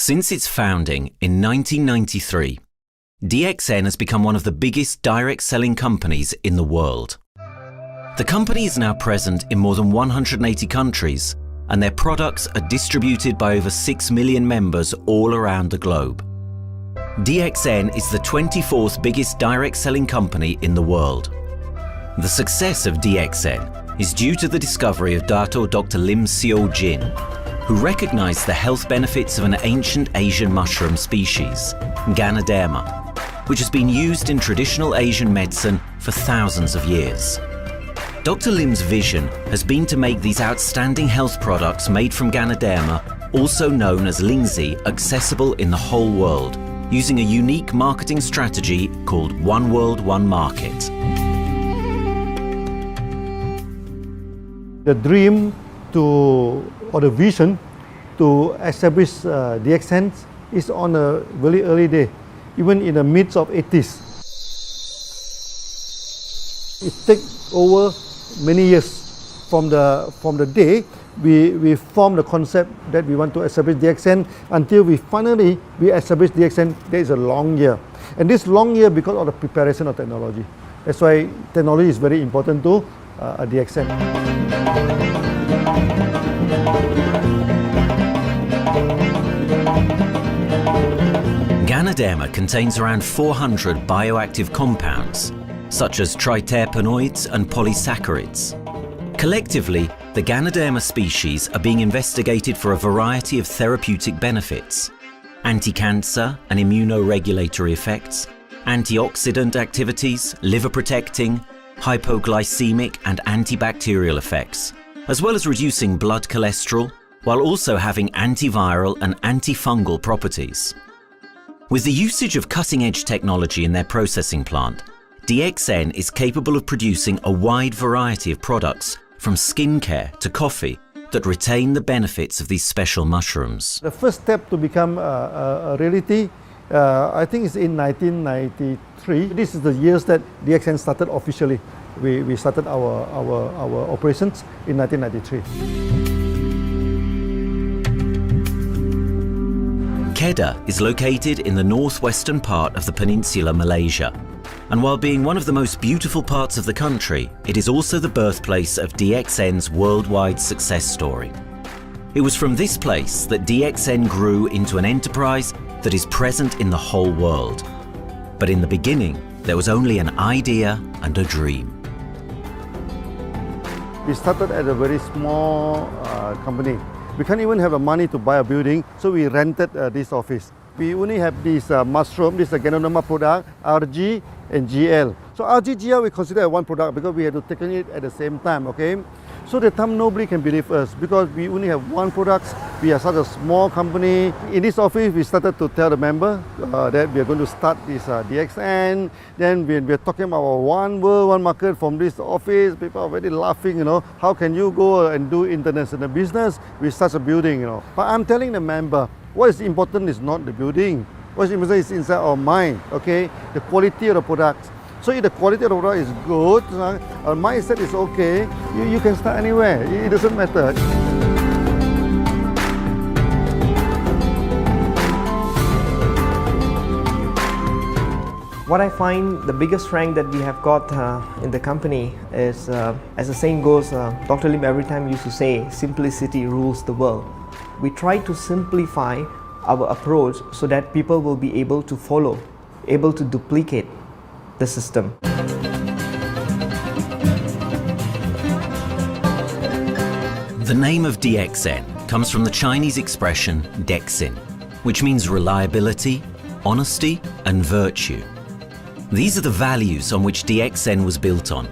Since its founding in 1993, DXN has become one of the biggest direct selling companies in the world. The company is now present in more than 180 countries, and their products are distributed by over 6 million members all around the globe. DXN is the 24th biggest direct selling company in the world. The success of DXN is due to the discovery of Dr. Lim Seo Jin, who recognized the health benefits of an ancient Asian mushroom species, Ganoderma, which has been used in traditional Asian medicine for thousands of years. Dr. Lim's vision has been to make these outstanding health products made from Ganoderma, also known as Lingzi, accessible in the whole world, using a unique marketing strategy called One World, One Market. The dream or the vision to establish DXN is on a very early day, even in the midst of 80s. It takes over many years from the day we formed the concept that we want to establish DXN until we finally establish DXN. There is a long year, and this long year because of the preparation of technology. That's why technology is very important to DXN. Ganoderma contains around 400 bioactive compounds, such as triterpenoids and polysaccharids. Collectively, the Ganoderma species are being investigated for a variety of therapeutic benefits: anti-cancer and immunoregulatory effects, antioxidant activities, liver protecting, hypoglycemic and antibacterial effects, as well as reducing blood cholesterol, while also having antiviral and antifungal properties. With the usage of cutting-edge technology in their processing plant, DXN is capable of producing a wide variety of products, from skincare to coffee, that retain the benefits of these special mushrooms. The first step to become a reality, I think, is in 1993. This is the years that DXN started officially. We started our operations in 1993. Kedah is located in the northwestern part of the peninsula Malaysia, and while being one of the most beautiful parts of the country, it is also the birthplace of DXN's worldwide success story. It was from this place that DXN grew into an enterprise that is present in the whole world. But in the beginning, there was only an idea and a dream. We started at a very small company. We can't even have the money to buy a building, so we rented this office. We only have this mushroom, this Ganoderma product, RG and GL. So RG, GL we consider one product because we had to take it at the same time, okay? So the time nobody can believe us because we only have one product. We are such a small company. In this office, we started to tell the member that we are going to start this DXN. Then we are talking about one world, one market from this office. People are very laughing, How can you go and do international business with such a building, But I'm telling the member, what is important is not the building. What is important is inside our mind, okay? The quality of the product. So if the quality of the product is good, our mindset is okay, you can start anywhere. It doesn't matter. What I find the biggest strength that we have got in the company is, as the saying goes, Dr. Lim every time used to say, simplicity rules the world. We try to simplify our approach so that people will be able to follow, able to duplicate the system. The name of DXN comes from the Chinese expression Dexin, which means reliability, honesty, and virtue. These are the values on which DXN was built on.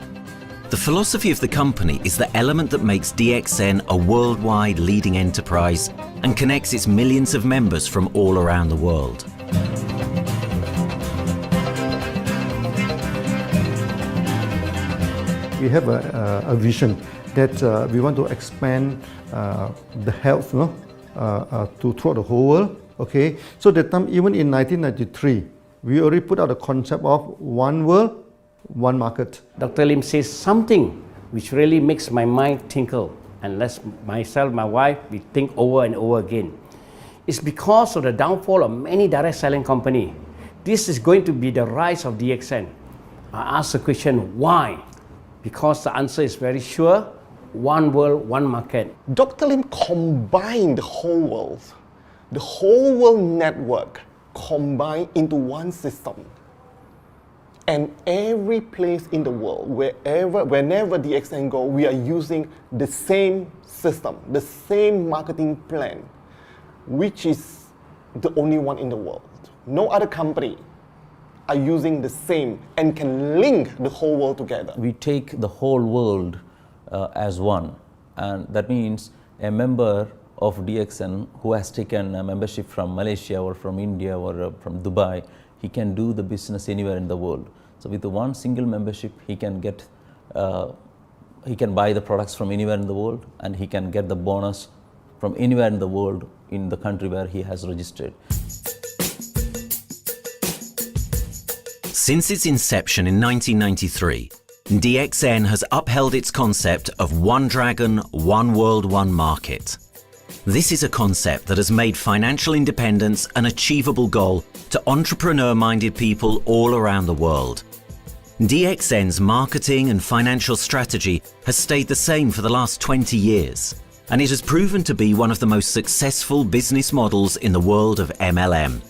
The philosophy of the company is the element that makes DXN a worldwide leading enterprise and connects its millions of members from all around the world. We have a vision that we want to expand the health throughout the whole world. Okay, so that time, even in 1993, we already put out a concept of one world, one market. Dr. Lim says something which really makes my mind tinkle, and lets myself, my wife, we think over and over again. It's because of the downfall of many direct selling companies. This is going to be the rise of DXN. I ask the question, why? Because the answer is very sure, one world, one market. Dr. Lim combined the whole world network combined into one system. And every place in the world, whenever DXN go, we are using the same system, the same marketing plan, which is the only one in the world. No other company are using the same and can link the whole world together. We take the whole world as one, and that means a member of DXN who has taken a membership from Malaysia or from India or from Dubai, he can do the business anywhere in the world. So with the one single membership, he can get, he can buy the products from anywhere in the world, and he can get the bonus from anywhere in the world in the country where he has registered. Since its inception in 1993, DXN has upheld its concept of one dragon, one world, one market. This is a concept that has made financial independence an achievable goal to entrepreneur-minded people all around the world. DXN's marketing and financial strategy has stayed the same for the last 20 years, and it has proven to be one of the most successful business models in the world of MLM.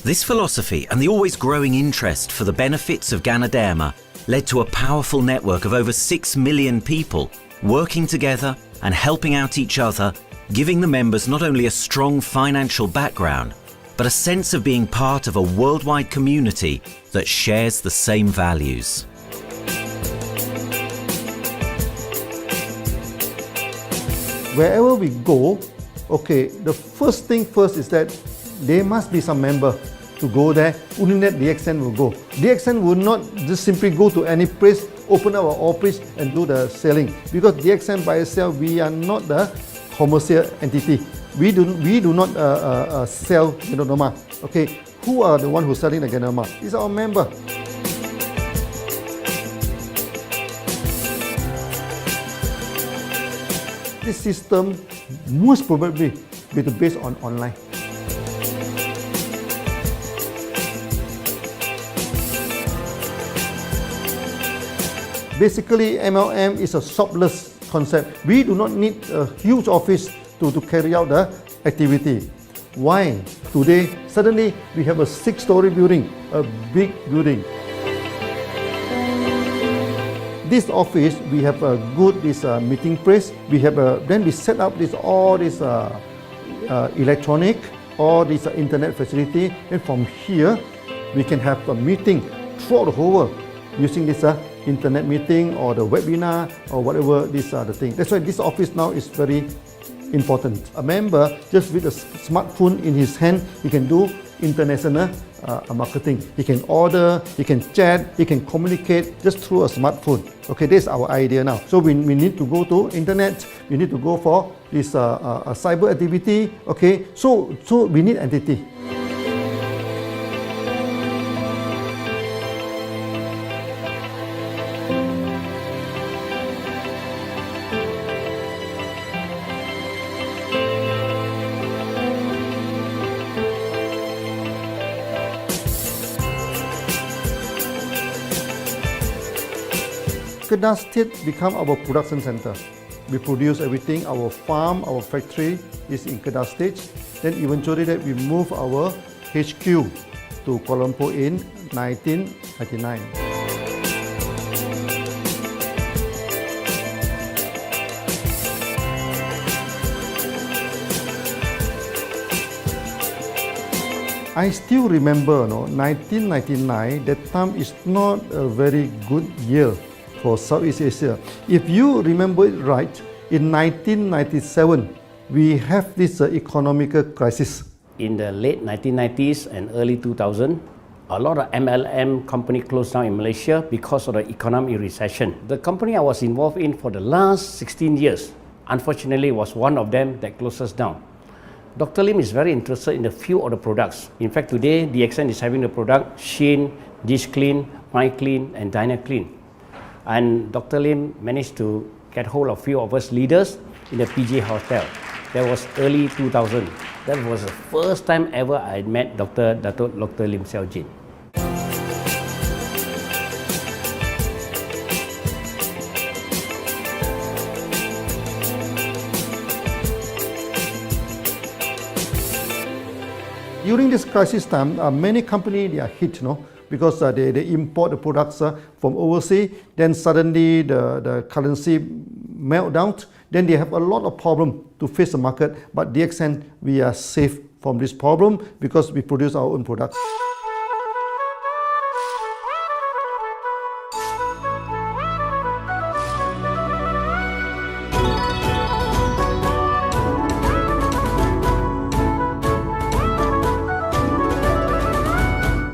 This philosophy and the always growing interest for the benefits of Ganoderma led to a powerful network of over 6 million people working together and helping out each other, giving the members not only a strong financial background, but a sense of being part of a worldwide community that shares the same values. Wherever we go, okay, the first thing first is that there must be some member to go there. Only that DXN will go. DXN will not just simply go to any place, open our office and do the selling. Because DXN by itself, we are not the commercial entity. We do not sell Ganoderma. Okay, who are the one who's selling the Ganoderma? It's our member. This system most probably will be based on online. Basically, MLM is a shopless concept. We do not need a huge office to carry out the activity. Why? Today, suddenly we have a 6-story building, a big building. This office, we have a good meeting place. We have then we set up all this electronic, all this internet facility. And from here, we can have a meeting throughout the whole world using this internet meeting or the webinar or whatever these are the things. That's why this office now is very important. A member, just with a smartphone in his hand, he can do international marketing. He can order, he can chat, he can communicate just through a smartphone. Okay, that's our idea now. So we need to go to internet, we need to go for this cyber activity. Okay, so we need entity. Kedah State become our production center. We produce everything. Our farm, our factory is in Kedah State. Then eventually that we move our HQ to Kuala Lumpur in 1999. I still remember, 1999, that time is not a very good year for Southeast Asia. If you remember it right, in 1997, we have this economic crisis. In the late 1990s and early 2000, a lot of MLM company closed down in Malaysia because of the economic recession. The company I was involved in for the last 16 years, unfortunately, was one of them that closes down. Dr. Lim is very interested in a few of the products. In fact, today, DXN is having the product Sheen, Dish Clean, My Clean, and Diner Clean. And Dr. Lim managed to get hold of a few of us leaders in the PJ Hotel. That was early 2000. That was the first time ever I met Dr. Lim Xiaojin. During this crisis time, many companies they are hit, because they import the products from overseas. Then suddenly the currency melt down. Then they have a lot of problem to face the market. But DXN, we are safe from this problem because we produce our own products.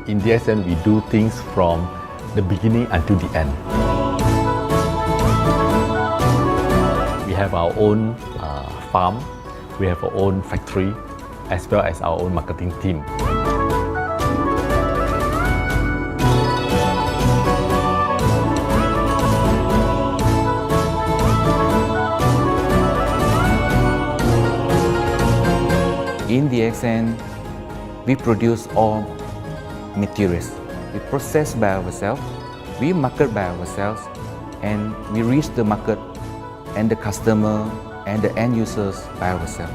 In DXN, we do things from the beginning until the end. We have our own farm, we have our own factory, as well as our own marketing team. In DXN, we produce all materials. We process by ourselves, we market by ourselves, and we reach the market and the customer and the end users by ourselves.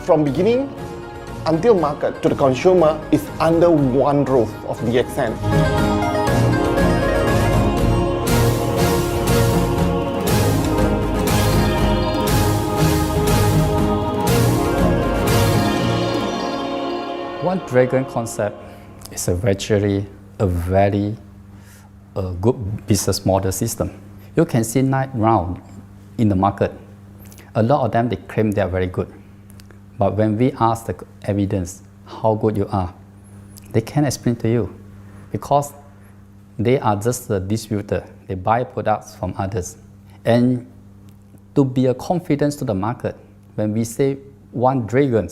From beginning until market to the consumer is under one roof of DXN. One dragon concept is actually a very good business model system. You can see right now in the market, a lot of them they claim they are very good. But when we ask the evidence how good you are, they can't explain to you because they are just a distributor. They buy products from others. And to be a confidence to the market, when we say one dragon,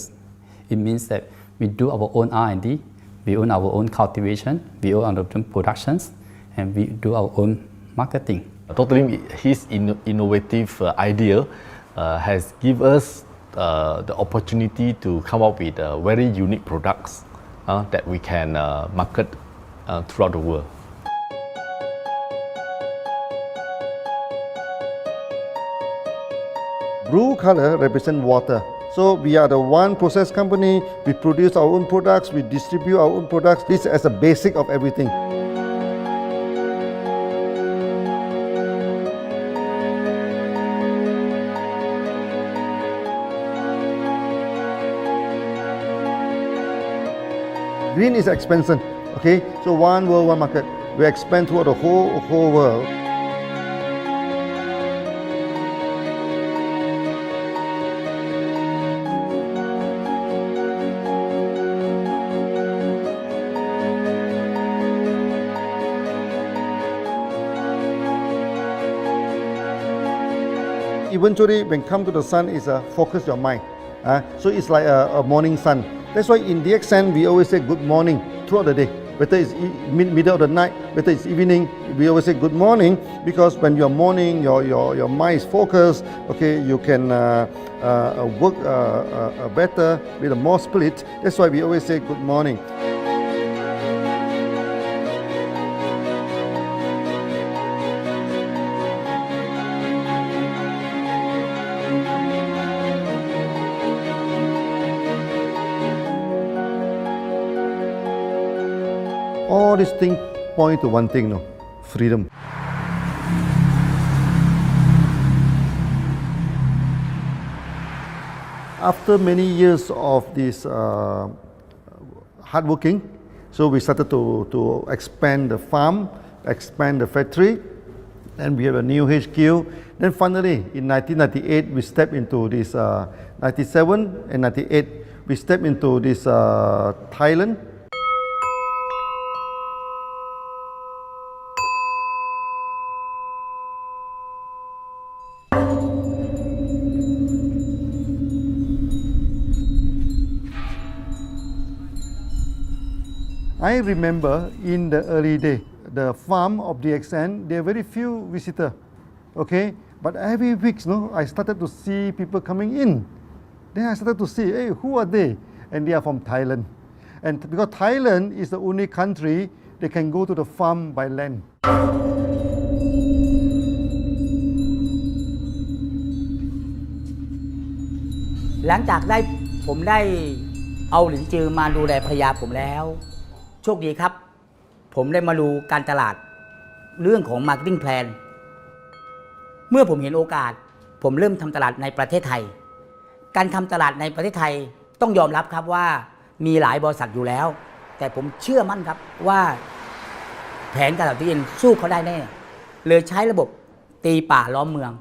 it means that we do our own R&D, we own our own cultivation, we own our own productions, and we do our own marketing. Dr. Lim, his innovative idea has given us the opportunity to come up with very unique products that we can market throughout the world. Blue color represents water. So we are the one process company, we produce our own products, we distribute our own products. This is a basic of everything. Green is expansion, okay? So one world, one market. We expand toward the whole world. Eventually, when come to the sun, is focus your mind. So it's like a morning sun. That's why in DXN, we always say good morning throughout the day. Whether it's middle of the night, whether it's evening, we always say good morning because when you're morning, your mind is focused. Okay, you can work better with a more spirit. That's why we always say good morning. All these things point to one thing, freedom. After many years of this hard working, so we started to expand the farm, expand the factory, and we have a new HQ. Then finally, in 1998, we stepped into this, 97 and 98, we stepped into this Thailand. I remember in the early day, the farm of DXN, there are very few visitors, okay? But every week, I started to see people coming in. Then I started to see, hey, who are they? And they are from Thailand. And because Thailand is the only country they can go to the farm by land. หลังจากผมได้เอาหลินจือมาดูแลภรรยาผมแล้วโชคดีครับผมได้มาดูการตลาดเรื่องของ Marketing Plan เมื่อผมเห็นโอกาสผมเริ่มทำตลาดในประเทศไทยการทำตลาดในประเทศไทยต้องยอมรับครับว่ามีหลายบริษัทอยู่แล้วแต่ผมเชื่อมั่นครับว่าแผนการตลาดที่เอ็นสู้เขาได้แน่เลยใช้ระบบตีป่าล้อมเมือง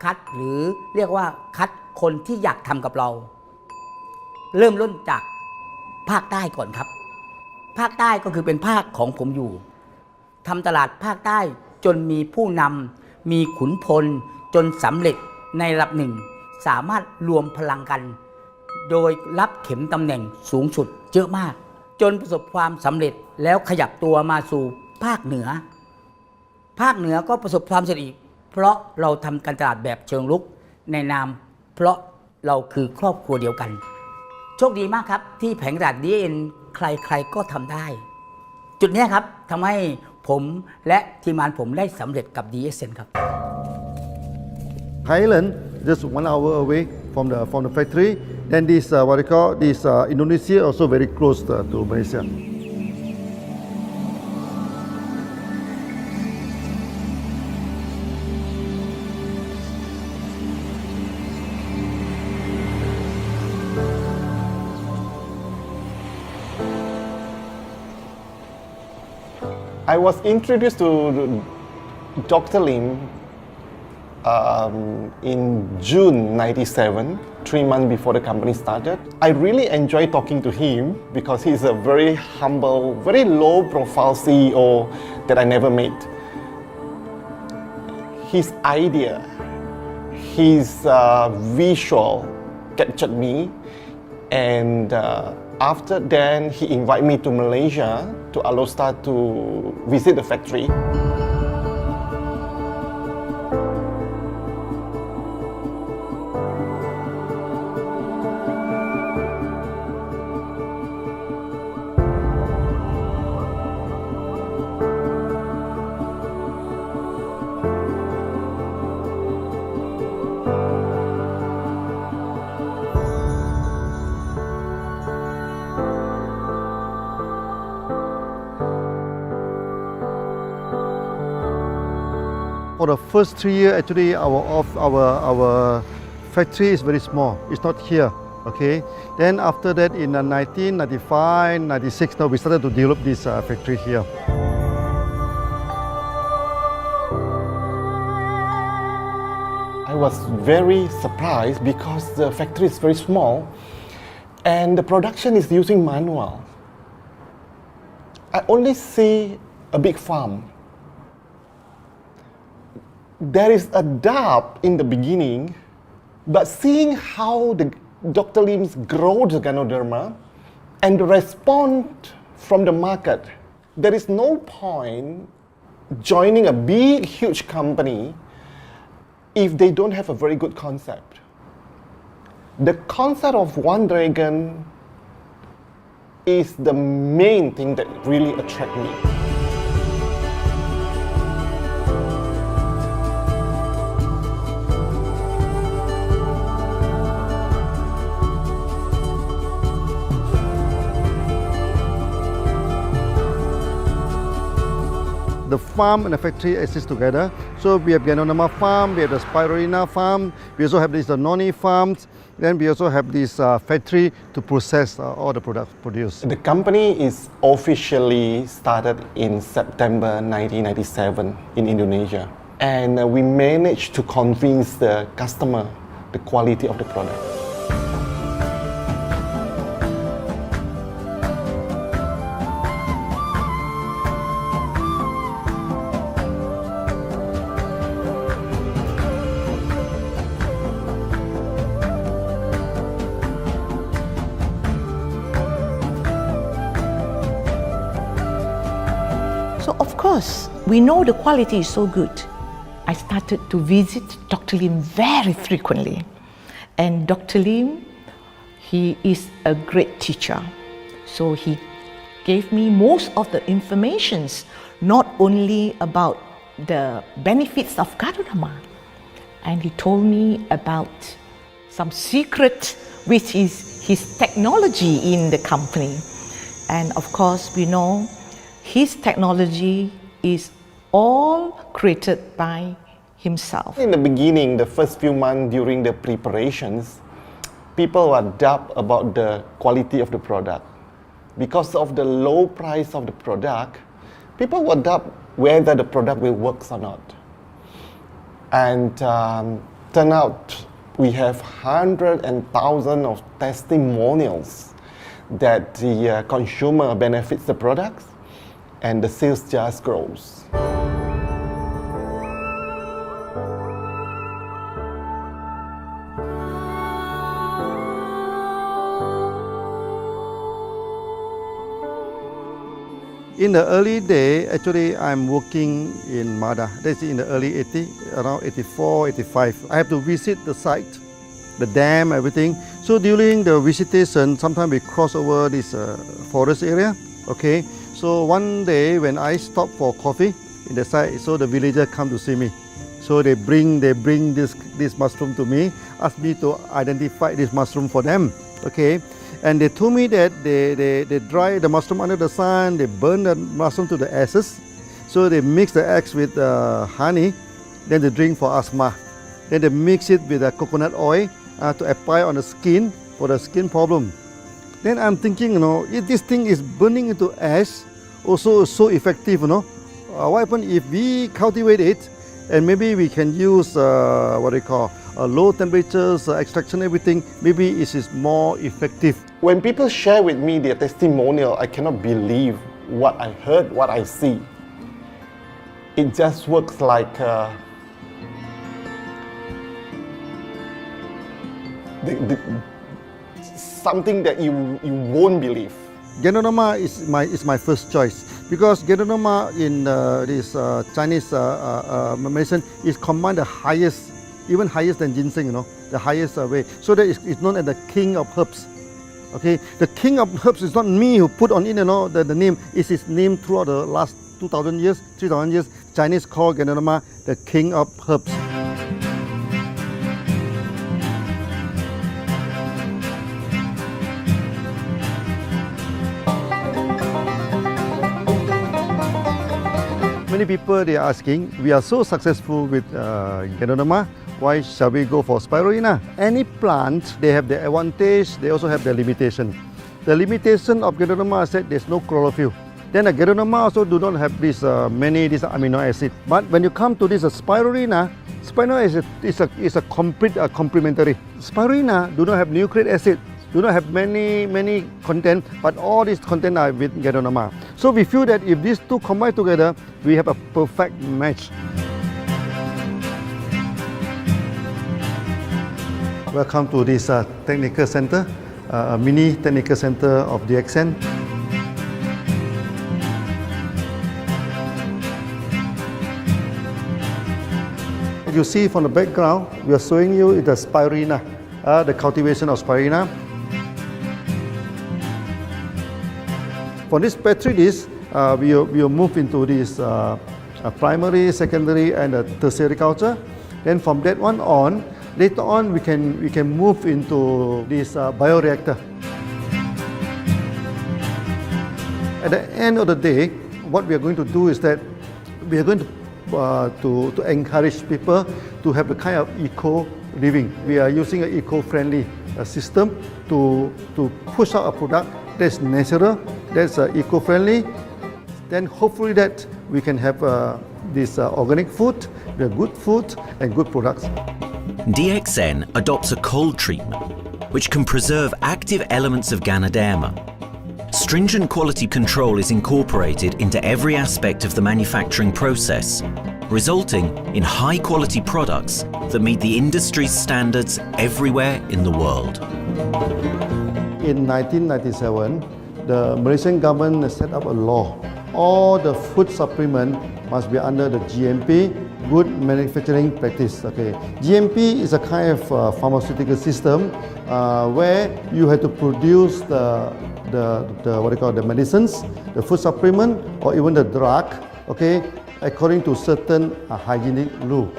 คัดหรือเรียกว่าคัดคนที่อยากทำกับเราเริ่มต้นจากภาคใต้ก่อนครับภาคใต้ก็คือเป็นภาคของผมอยู่ทำตลาดภาคใต้จนมีผู้นำมีขุนพลจนสำเร็จในระดับหนึ่งสามารถรวมพลังกันโดยรับเข็มตำแหน่งสูงสุดเยอะมากจนประสบความสำเร็จแล้วขยับตัวมาสู่ภาคเหนือก็ประสบความสำเร็จอีกเพราะเราทำการตลาดแบบเชิงรุกในนามเพราะเราคือครอบครัวเดียวกันโชคดีมากครับที่แผงตลาด DXN ใครๆก็ทำได้จุดนี้ครับทำให้ผมและทีมงานผมได้สำเร็จกับ DXN ครับ Thailand just 1 hour away from the factory. Then this what they call this Indonesia also very close to Malaysia. I was introduced to Dr. Lim in June '97, 3 months before the company started. I really enjoyed talking to him because he's a very humble, very low-profile CEO that I never met. His idea, his visual captured me, and after then he invited me to Malaysia to Alostar to visit the factory. For the first 3 years, actually, our factory is very small. It's not here, okay. Then after that, in 1995, 96, now we started to develop this factory here. I was very surprised because the factory is very small and the production is using manual. I only see a big farm. There is a doubt in the beginning, but seeing how Dr. Lim's grow the Ganoderma and the response from the market, there is no point joining a big, huge company if they don't have a very good concept. The concept of One Dragon is the main thing that really attracts me. The farm and the factory exist together. So we have Ganoderma farm, we have the Spirulina farm, we also have these noni farms, then we also have this factory to process all the products produced. The company is officially started in September 1997 in Indonesia. And we managed to convince the customer the quality of the product. because we know the quality is so good, I started to visit Dr. Lim very frequently. And Dr. Lim, he is a great teacher. So he gave me most of the informations, not only about the benefits of Gadodama, and he told me about some secret, which is his technology in the company. And of course, we know his technology is all created by himself. In the beginning, the first few months during the preparations, people were doubt about the quality of the product. Because of the low price of the product, people were doubt whether the product will work or not. And turn out we have hundreds and thousands of testimonials that the consumer benefits the products and the sales just grows. In the early day, actually, I'm working in Mada. That's in the early 80s, around 84, 85. I have to visit the site, the dam, everything. So during the visitation, sometimes we cross over this forest area. Okay. So one day when I stop for coffee in the site, so the villager come to see me. So they bring this mushroom to me, ask me to identify this mushroom for them. Okay. And they told me that they dry the mushroom under the sun, they burn the mushroom to the ashes. So they mix the eggs with honey, then they drink for asthma. Then they mix it with coconut oil to apply on the skin for the skin problem. Then I'm thinking, if this thing is burning into ash, also so effective, what happens if we cultivate it and maybe we can use low temperatures, extraction, everything, maybe it is more effective. When people share with me their testimonial, I cannot believe what I heard, what I see. It just works like something that you won't believe. Gadodama is my first choice because Gadodama in this Chinese medicine is command the highest, even higher than ginseng, the highest way. So that it's known as the king of herbs. Okay, the king of herbs is not me who put on it, the name. It's his name throughout the last 2,000 years, 3,000 years. Chinese call Gadodama the king of herbs. Many people they are asking, we are so successful with Gadodama, why shall we go for spirulina? Any plant, they have their advantage, they also have their limitation. The limitation of Gadodama is that there's no chlorophyll. Then the Gadodama also do not have this many amino acid. But when you come to this spirulina, spirulina is a complete complementary. Spirulina do not have nucleic acid, do not have many content, but all these content are with Gadodama. So we feel that if these two combine together, we have a perfect match. Welcome to this technical center, a mini technical center of DXN. As you see from the background, we are showing you the spirulina, the cultivation of spirulina. For this petri dish, we will move into this primary, secondary, and tertiary culture. Then from that one on, later on we can move into this bioreactor. At the end of the day, what we are going to do is that we are going to encourage people to have a kind of eco living. We are using an eco-friendly system to push out a product that's natural, that's eco-friendly. Then hopefully that we can have this organic food, the good food and good products. DXN adopts a cold treatment which can preserve active elements of Ganoderma. Stringent quality control is incorporated into every aspect of the manufacturing process, resulting in high-quality products that meet the industry's standards everywhere in the world. In 1997, the Malaysian government set up a law. all the food supplement must be under the GMP, good manufacturing practice. Okay, GMP is a kind of pharmaceutical system where you have to produce the what you call the medicines, the food supplement, or even the drug. Okay, according to certain hygienic rule.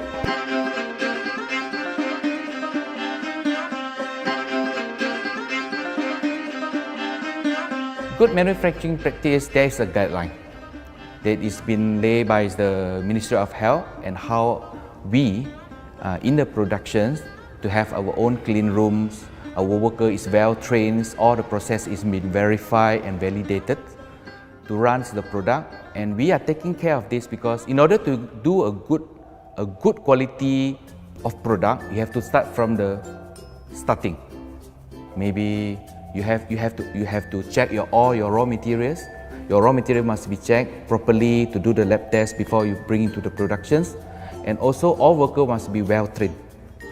Good manufacturing practice, there is a guideline that is been laid by the Ministry of Health and how we in the productions to have our own clean rooms, our worker is well trained, all the process is been verified and validated to run the product, and we are taking care of this because in order to do a good quality of product, you have to start from the starting. Maybe you have to check all your raw materials. Your raw material must be checked properly to do the lab test before you bring into the productions, and also all workers must be well trained.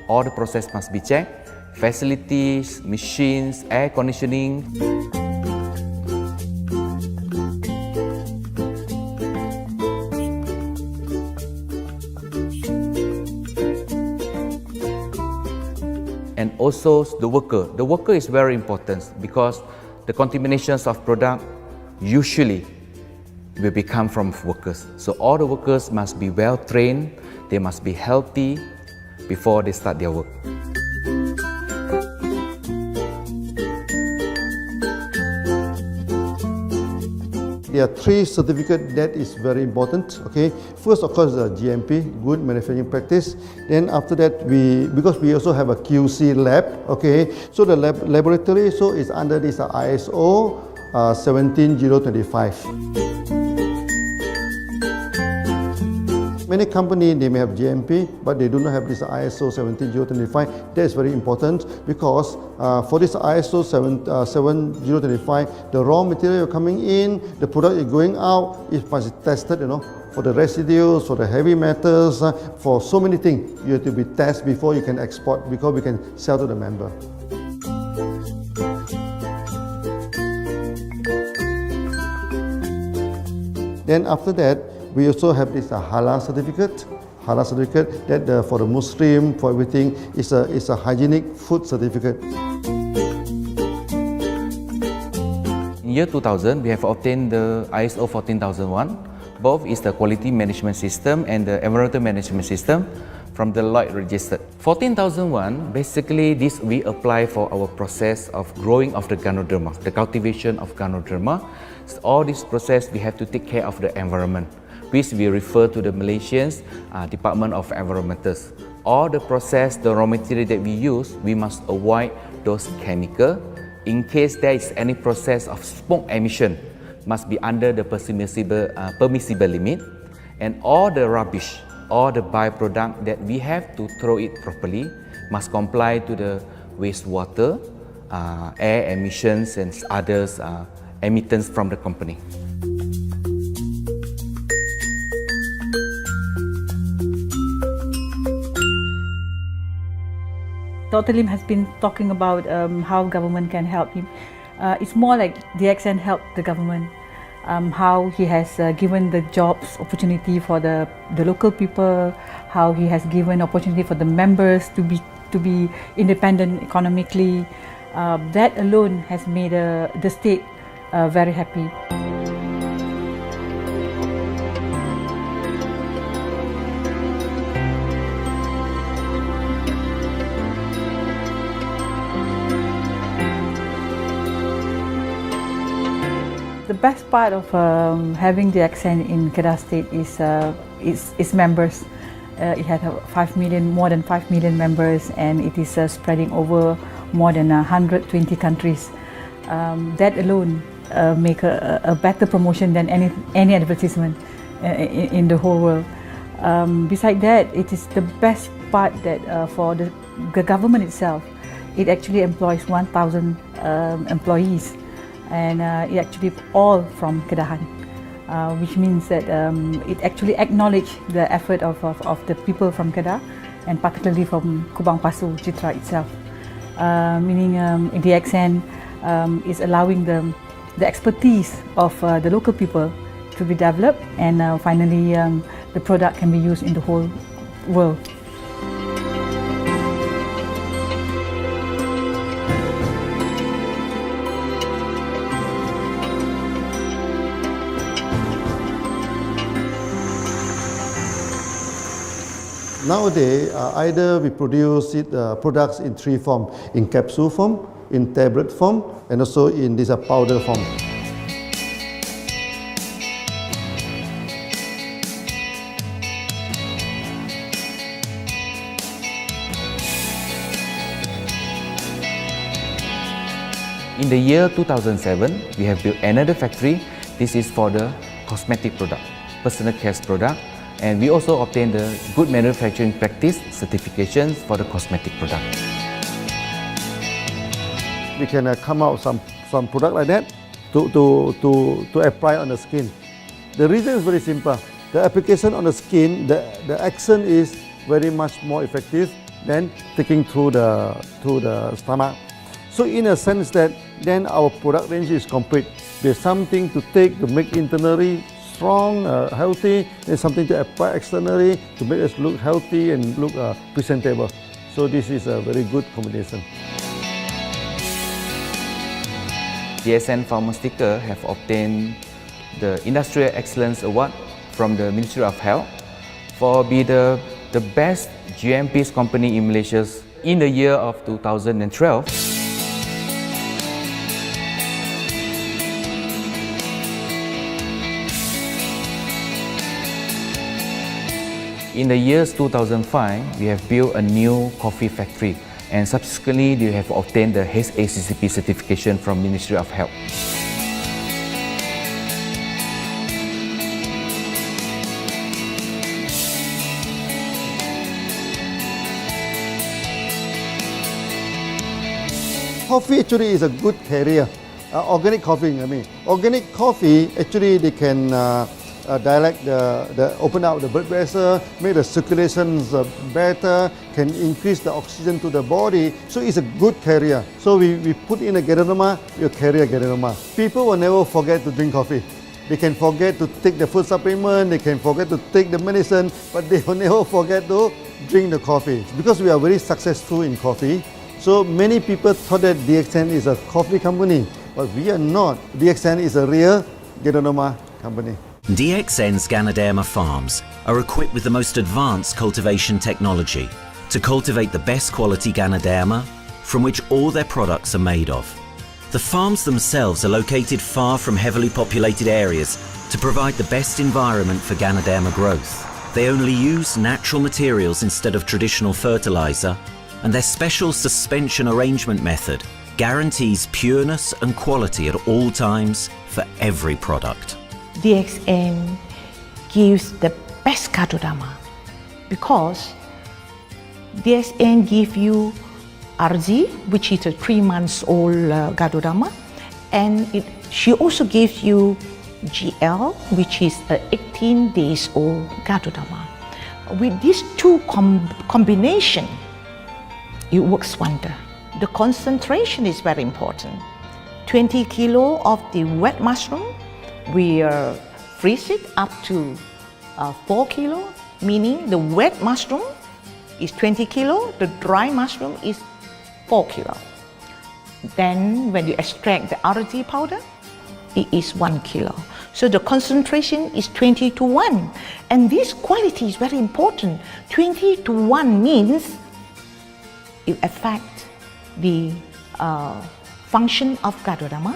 All the process must be checked. Facilities, machines, air conditioning. And also the worker. The worker is very important because the contaminations of product usually will become from workers. So all the workers must be well trained, they must be healthy before they start their work. There are 3 certificates that is very important. Okay, first of course the GMP, good manufacturing practice. Then after that because we also have a QC lab. Okay, so the laboratory so is under this ISO 17025. Many companies they may have GMP, but they do not have this ISO 17025. That is very important because for this ISO 17025, the raw material coming in, the product is going out, it must be tested, for the residues, for the heavy metals, for so many things. You have to be tested before you can export, because we can sell to the member. Then after that, we also have this halal certificate. Halal certificate that for the Muslim, for everything, is a hygienic food certificate. In year 2000, we have obtained the ISO 14001. Both is the quality management system and the environmental management system from the SALUD registered. 14001, basically this we apply for our process of growing of the Ganoderma, the cultivation of Ganoderma. So all this process we have to take care of the environment, which we refer to the Malaysians Department of Environmentals. All the process, the raw material that we use, we must avoid those chemicals. In case there is any process of smoke emission, must be under the permissible limit, and all the rubbish, all the byproduct that we have to throw it properly must comply to the wastewater, air emissions and others emittance from the company. Dr. Lim has been talking about how government can help him. It's more like DXN helped the government, how he has given the jobs opportunity for the local people, how he has given opportunity for the members to be independent economically. That alone has made the state very happy. The best part of having DXN in Kedah State is its members. It has more than 5 million members, and it is spreading over more than 120 countries. That alone make a better promotion than any advertisement in the whole world. Besides that, it is the best part that for the government itself, it actually employs 1,000 employees. And it actually all from Kedahan, which means that it actually acknowledges the effort of the people from Kedah, and particularly from Kubang Pasu Citra itself. Meaning DXN is allowing the expertise of the local people to be developed, and finally the product can be used in the whole world. Nowadays, either we produce products in three forms: in capsule form, in tablet form, and also in this powder form. In the year 2007, we have built another factory. This is for the cosmetic product, personal care product, and we also obtained the good manufacturing practice certifications for the cosmetic product. We can come out some product like that to apply on the skin. The reason is very simple. The application on the skin, the action is very much more effective than taking through the stomach. So in a sense that then our product range is complete. There's something to take to make internally strong, healthy. There's something to apply externally to make us look healthy and look presentable. So this is a very good combination. DXN Pharmaceutical have obtained the Industrial Excellence Award from the Ministry of Health for being the best GMP company in Malaysia in the year of 2012. In the years 2005, we have built a new coffee factory, and subsequently we have obtained the HACCP certification from Ministry of Health. Coffee actually is a good carrier. Organic coffee, Organic coffee, actually they can dilate open up the blood vessel, make the circulations better, can increase the oxygen to the body. So it's a good carrier. So we put in a Ganoderma, you carry a Ganoderma. People will never forget to drink coffee. They can forget to take the food supplement, they can forget to take the medicine, but they will never forget to drink the coffee. Because we are very successful in coffee, so many people thought that DXN is a coffee company, but we are not. DXN is a real Ganoderma company. DXN's Ganoderma farms are equipped with the most advanced cultivation technology to cultivate the best quality Ganoderma from which all their products are made of. The farms themselves are located far from heavily populated areas to provide the best environment for Ganoderma growth. They only use natural materials instead of traditional fertilizer, and their special suspension arrangement method guarantees pureness and quality at all times for every product. DXN gives the best Ganoderma because DXN gives you RZ, which is a 3 months old Ganoderma, and she also gives you GL, which is a 18 days old Ganoderma. With these two combination, it works wonder. The concentration is very important. 20 kilo of the wet mushroom, we freeze it up to 4 kilo, meaning the wet mushroom is 20 kilo, the dry mushroom is 4 kilo. Then when you extract the RZ powder, it is 1 kilo. So the concentration is 20 to 1. And this quality is very important. 20 to 1 means it affects the function of Ganoderma.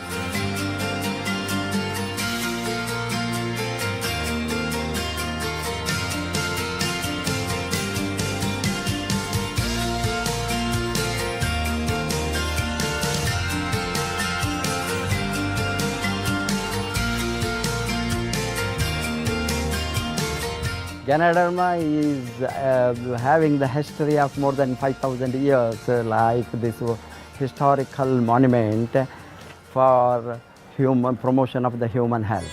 Ganoderma is having the history of more than 5,000 years, like this historical monument for human promotion of the human health.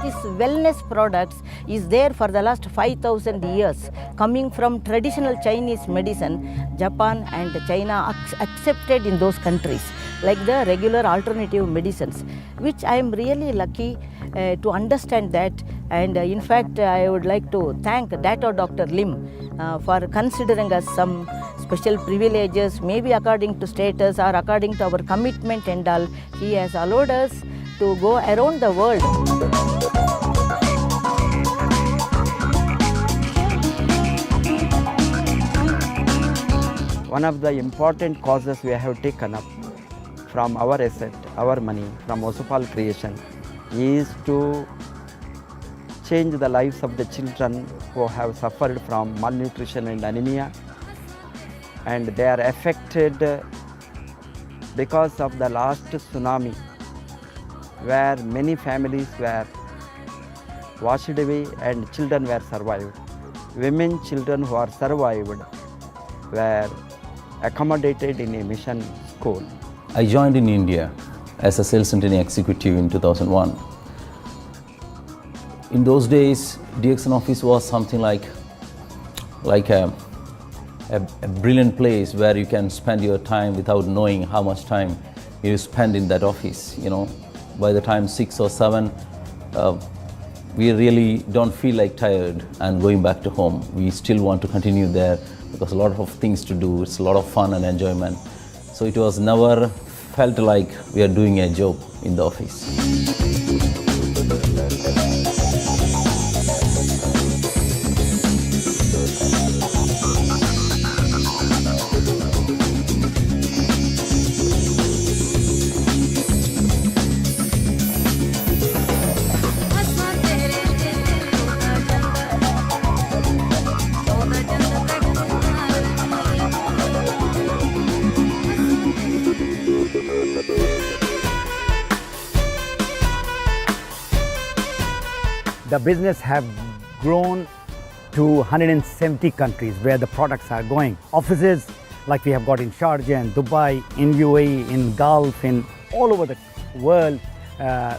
This wellness products is there for the last 5,000 years, coming from traditional Chinese medicine. Japan and China accepted in those countries, like the regular alternative medicines, which I am really lucky to understand that. And in fact, I would like to thank Dr. Lim for considering us some special privileges, maybe according to status or according to our commitment and all. He has allowed us to go around the world. One of the important causes we have taken up from our asset, our money, from Osopal creation, is to change the lives of the children who have suffered from malnutrition and anemia, and they are affected because of the last tsunami, where many families were washed away and children were survived. Women, children who are survived were accommodated in a mission school. I joined in India as a sales and training executive in 2001. In those days, DXN office was something like a brilliant place where you can spend your time without knowing how much time you spend in that office. You know, by the time 6 or 7, we really don't feel like tired and going back to home. We still want to continue there because a lot of things to do. It's a lot of fun and enjoyment. So it was never felt like we are doing a job in the office. The business have grown to 170 countries where the products are going. Offices like we have got in Sharjah and Dubai, in UAE, in Gulf, in all over the world,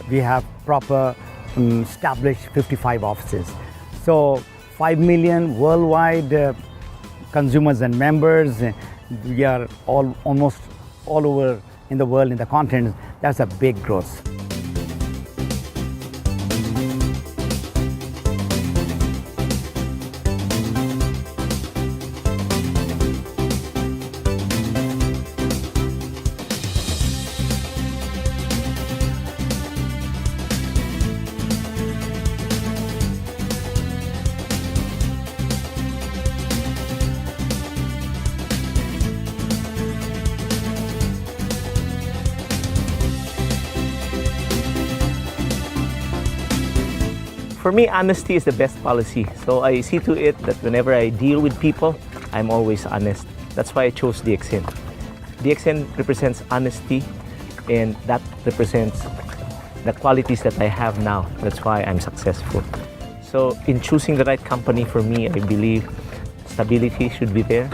we have proper established 55 offices. So 5 million worldwide consumers and members. We are almost all over in the world, in the continents. That's a big growth. For me, honesty is the best policy. So I see to it that whenever I deal with people, I'm always honest. That's why I chose DXN. DXN represents honesty, and that represents the qualities that I have now. That's why I'm successful. So in choosing the right company for me, I believe stability should be there,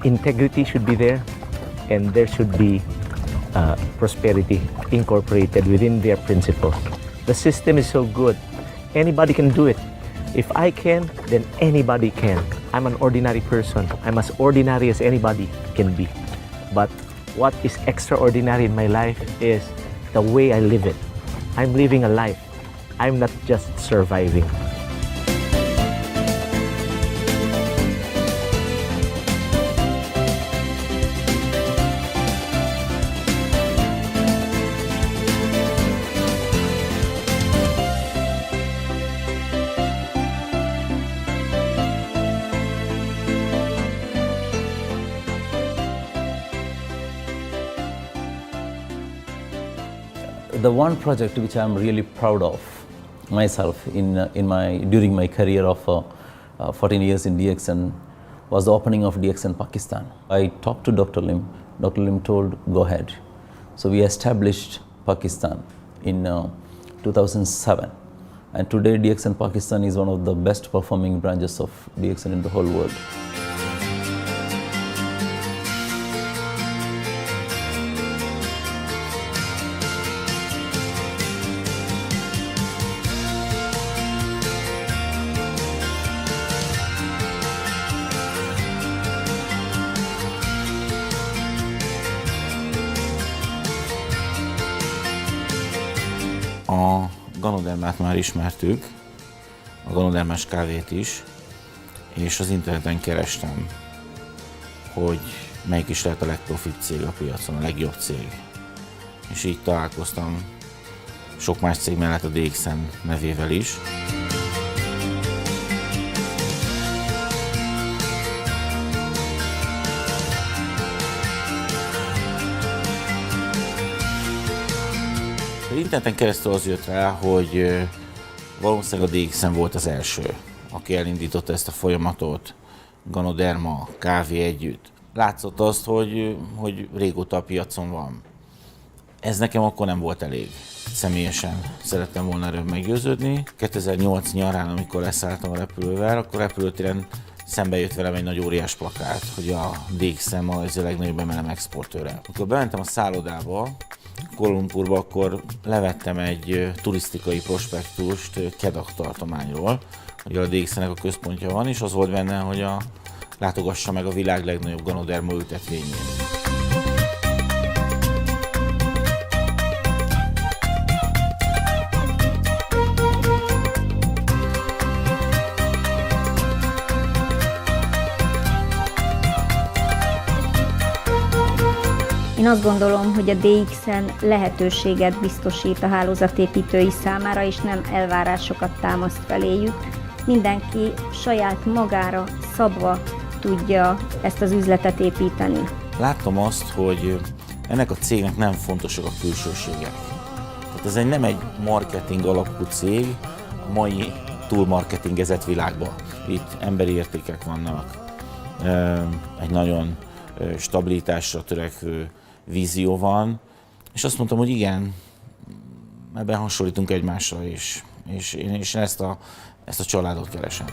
integrity should be there, and there should be prosperity incorporated within their principles. The system is so good. Anybody can do it. If I can, then anybody can. I'm an ordinary person. I'm as ordinary as anybody can be. But what is extraordinary in my life is the way I live it. I'm living a life. I'm not just surviving. The one project which I'm really proud of myself during my career of 14 years in DXN was the opening of DXN Pakistan. I talked to Dr. Lim. Dr. Lim told, go ahead. So we established Pakistan in 2007. And today DXN Pakistan is one of the best performing branches of DXN in the whole world. A Ganodermát már ismertük, a Ganodermás kávét is, és az interneten kerestem, hogy melyik is lehet a legprofibb cég a piacon, a legjobb cég. És így találkoztam sok más cég mellett a DXN nevével is. Interneten keresztül az jött rá, hogy valószínűleg a DXN volt az első, aki elindította ezt a folyamatot, Ganoderma, kávé együtt. Látszott azt, hogy régóta a piacon van. Ez nekem akkor nem volt elég. Személyesen szerettem volna erről meggyőződni. 2008 nyarán, amikor leszálltam a repülővel, akkor repülőtéren szembe jött velem egy nagy óriás plakát, hogy a DXN ma az a legnagyobb MLM exportőre. Amikor bementem a szállodába, Kuala Lumpurba, akkor levettem egy turisztikai prospektust Kedah tartományról, hogy a DXN-nek a központja van, és az volt benne, hogy látogassa meg a világ legnagyobb Ganoderma ültetvényét. Én azt gondolom, hogy a DXN lehetőséget biztosít a hálózatépítői számára, és nem elvárásokat támaszt feléjük. Mindenki saját magára szabva tudja ezt az üzletet építeni. Láttam azt, hogy ennek a cégnek nem fontosak a külsőségek. Tehát ez nem egy marketing alapú cég a mai túlmarketingezett világban. Itt emberi értékek vannak, egy nagyon stabilitásra törekvő vízió van, és azt mondtam, hogy igen, ebben hasonlítunk egymásra is, és én ezt a családot keresem.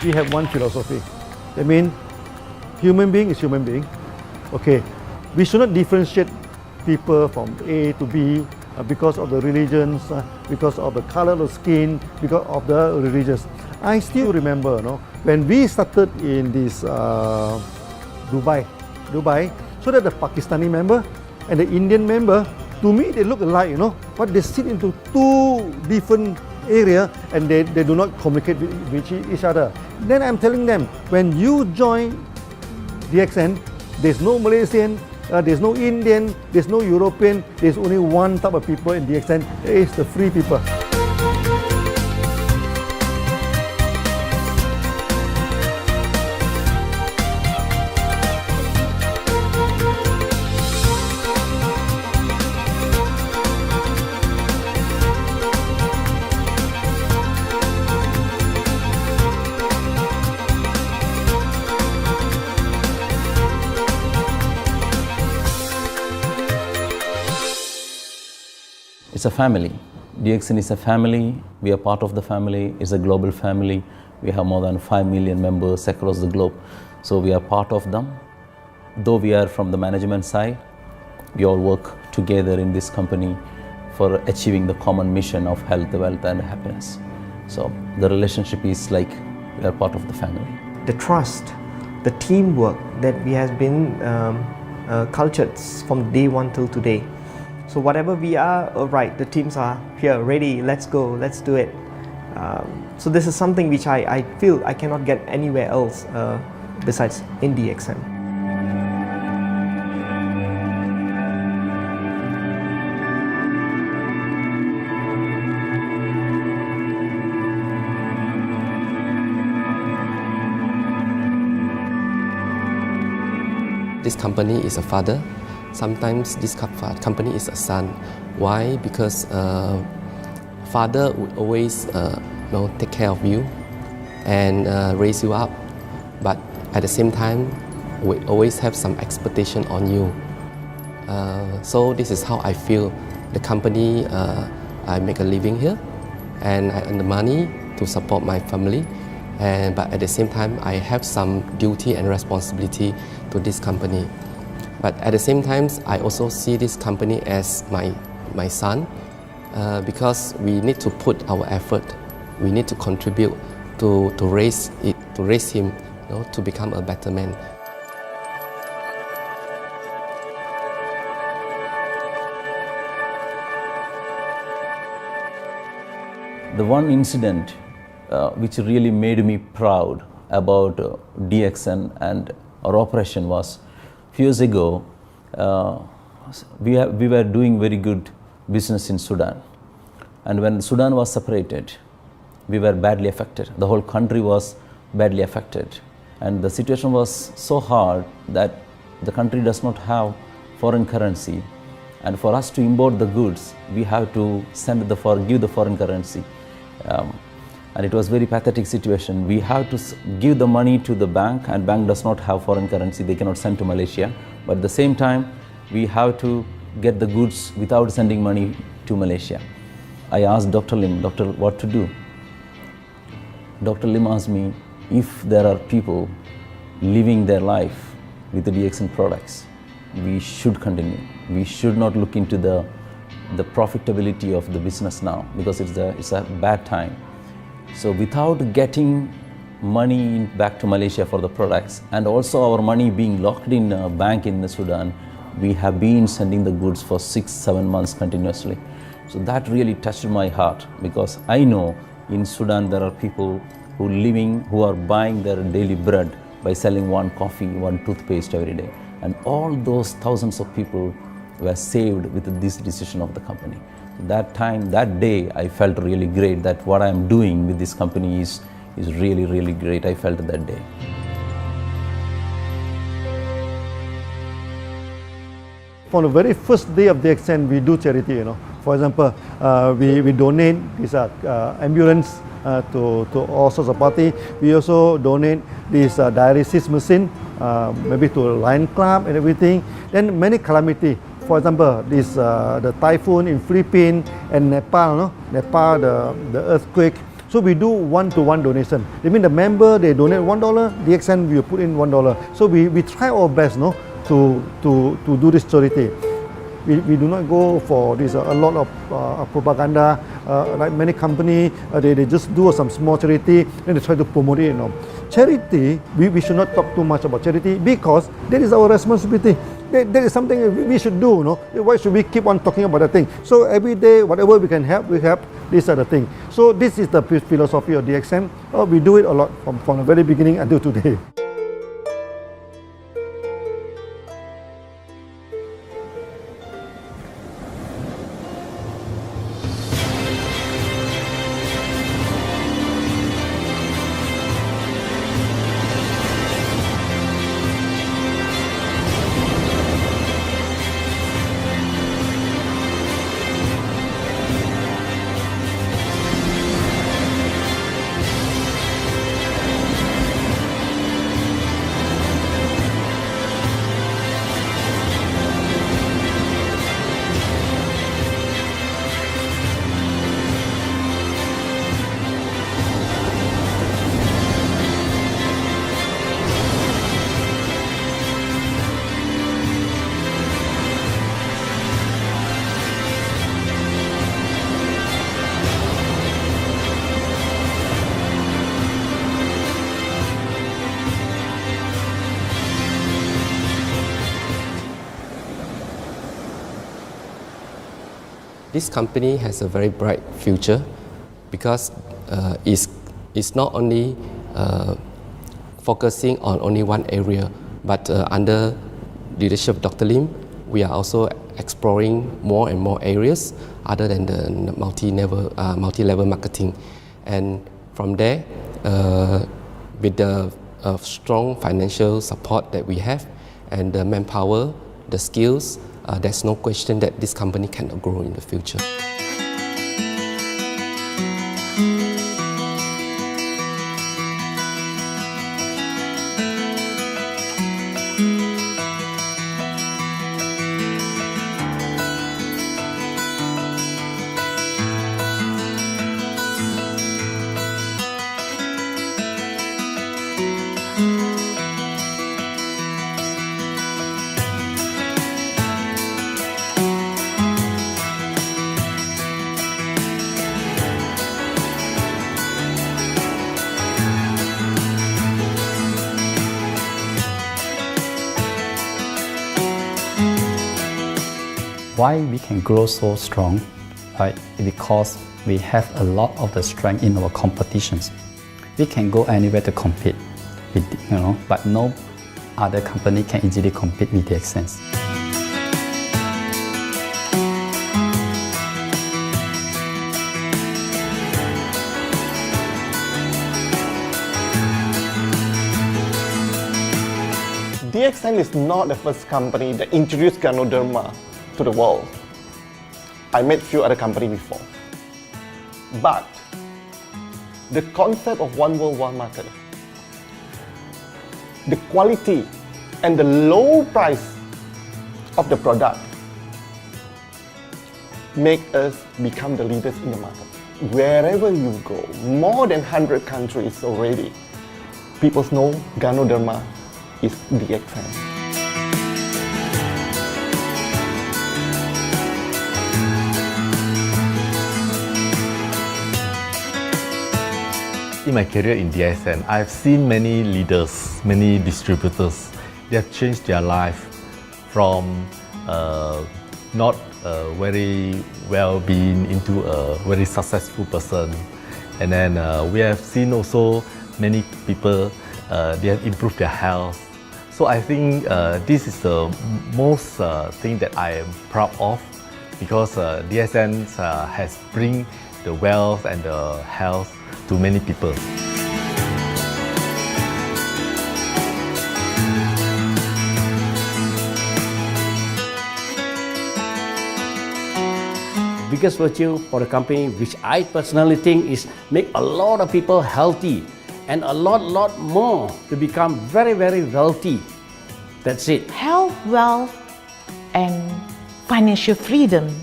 We have one philosophy. I mean, human being is human being. Okay, we should not differentiate people from A to B because of the religions, because of the color of skin, because of the religious. I still remember, when we started in this Dubai, so that the Pakistani member and the Indian member, to me they look alike, but they sit into two different area and they do not communicate with each other. Then I'm telling them, when you join DXN, there's no Malaysian, there's no Indian, there's no European, there's only one type of people in DXN, it's the free people. It's a family. DXN is a family. We are part of the family. It's a global family. We have more than 5 million members across the globe. So we are part of them. Though we are from the management side, we all work together in this company for achieving the common mission of health, wealth and happiness. So the relationship is like we are part of the family. The trust, the teamwork that we has been cultured from day one till today. So whatever we are, right, the teams are here, ready, let's go, let's do it. So this is something which I feel I cannot get anywhere else besides in DXN. This company is a father. Sometimes this company is a son. Why? Because father would always take care of you, and raise you up. But at the same time, we always have some expectation on you. So this is how I feel. The company, I make a living here, and I earn the money to support my family. But at the same time, I have some duty and responsibility to this company. But at the same time, I also see this company as my son, because we need to put our effort. We need to contribute to raise him, to become a better man. The one incident which really made me proud about DXN and our operation was few years ago. We were doing very good business in Sudan, and when Sudan was separated, we were badly affected. The whole country was badly affected, and the situation was so hard that the country does not have foreign currency, and for us to import the goods, we have to give the foreign currency. And it was very pathetic situation. We have to give the money to the bank, and bank does not have foreign currency. They cannot send to Malaysia. But at the same time, we have to get the goods without sending money to Malaysia. I asked Dr. Lim, doctor, what to do? Dr. Lim asked me, if there are people living their life with the DXN products, we should continue. We should not look into the profitability of the business now, because it's a bad time. So without getting money back to Malaysia for the products, and also our money being locked in a bank in Sudan, we have been sending the goods for 6-7 months continuously. So that really touched my heart, because I know in Sudan there are people who are buying their daily bread by selling one coffee, one toothpaste every day. And all those thousands of people were saved with this decision of the company. That day, I felt really great that what I am doing with this company is really, really great. I felt that day. From the very first day of DXN, we do charity. For example, we donate this ambulance to all sorts of party. We also donate this dialysis machine, maybe to Lion Club and everything. Then many calamity. For example, the typhoon in Philippines and Nepal, the earthquake. So we do one-to-one donation. That means the member, they donate $1, DXN will put in $1. So we try our best to do this charity. We do not go for this a lot of propaganda, like many companies, they just do some small charity and they try to promote it. Charity, we should not talk too much about charity, because that is our responsibility. That is something we should do. Why should we keep on talking about the thing? So every day, whatever we can help, we help. These are the things. So this is the philosophy of DXN. We do it a lot from the very beginning until today. This company has a very bright future, because it's not only focusing on only one area, but under leadership of Dr. Lim, we are also exploring more and more areas other than the multi-level marketing. And from there, with the strong financial support that we have and the manpower, the skills, there's no question that this company cannot grow in the future. Why we can grow so strong? Right? Because we have a lot of the strength in our competitions. We can go anywhere to compete, but no other company can easily compete with DXN. DXN is not the first company that introduced Ganoderma to the world. I met few other companies before. But the concept of one world, one market, the quality and the low price of the product make us become the leaders in the market. Wherever you go, more than 100 countries already, people know Ganoderma is DXN. In my career in DXN, I've seen many leaders, many distributors. They have changed their life from not very well-being into a very successful person. And then we have seen also many people, they have improved their health. So I think this is the most thing that I am proud of, because DXN has bring the wealth and the health to many people. Biggest virtue for the company, which I personally think is make a lot of people healthy and a lot more to become very wealthy. That's it. Health, wealth, and financial freedom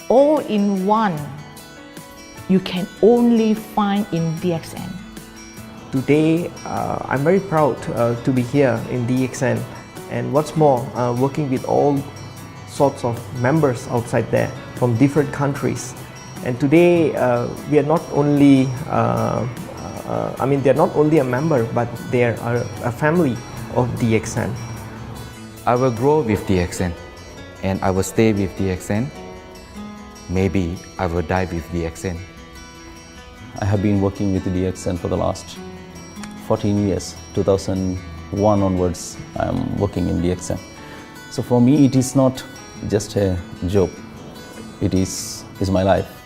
all in one. You can only find in DXN. Today, I'm very proud to be here in DXN, and what's more, working with all sorts of members outside there from different countries. And today, we are not only, they're not only a member, but they are a family of DXN. I will grow with DXN, and I will stay with DXN. Maybe I will die with DXN. I have been working with DXN for the last 14 years. 2001 onwards, I am working in DXN. So for me, it is not just a job. It is my life.